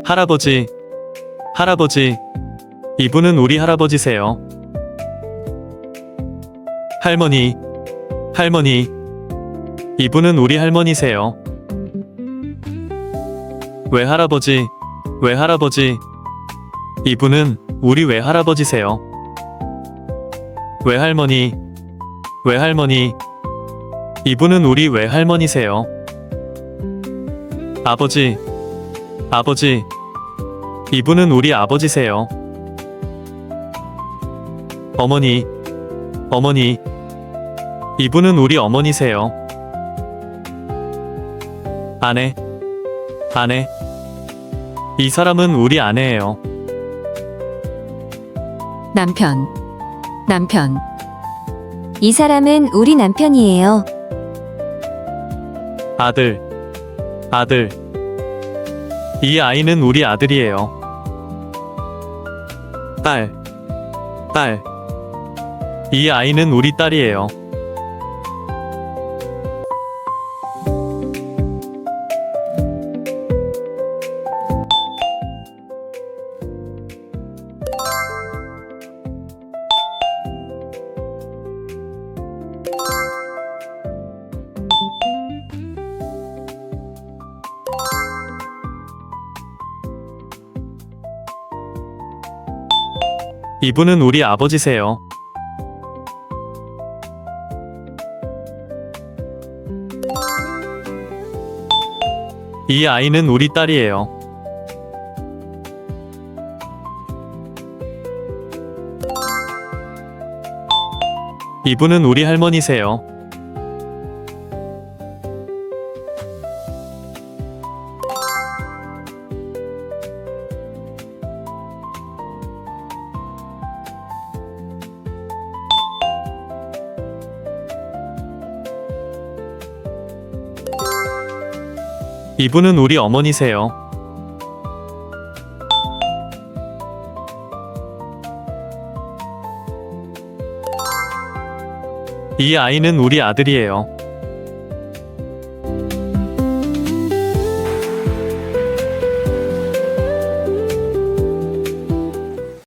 할아버지, 할아버지, 이분은 우리 할아버지세요. 할머니, 할머니, 이분은 우리 할머니세요. 외할아버지, 외할아버지, 이분은 우리 외할아버지세요. 외할머니, 외할머니, 이분은 우리 외할머니세요. 아버지, 아버지, 이분은 우리 아버지세요. 어머니, 어머니, 이분은 우리 어머니세요. 아내, 아내, 이 사람은 우리 아내예요. 남편, 남편. 이 사람은 우리 남편이에요. 아들, 아들, 이 아이는 우리 아들이에요. 딸, 딸, 이 아이는 우리 딸이에요. 이분은 우리 아버지세요. 이 아이는 우리 딸이에요. 이분은 우리 할머니세요. 이분은 우리 어머니세요. 이 아이는 우리 아들이에요.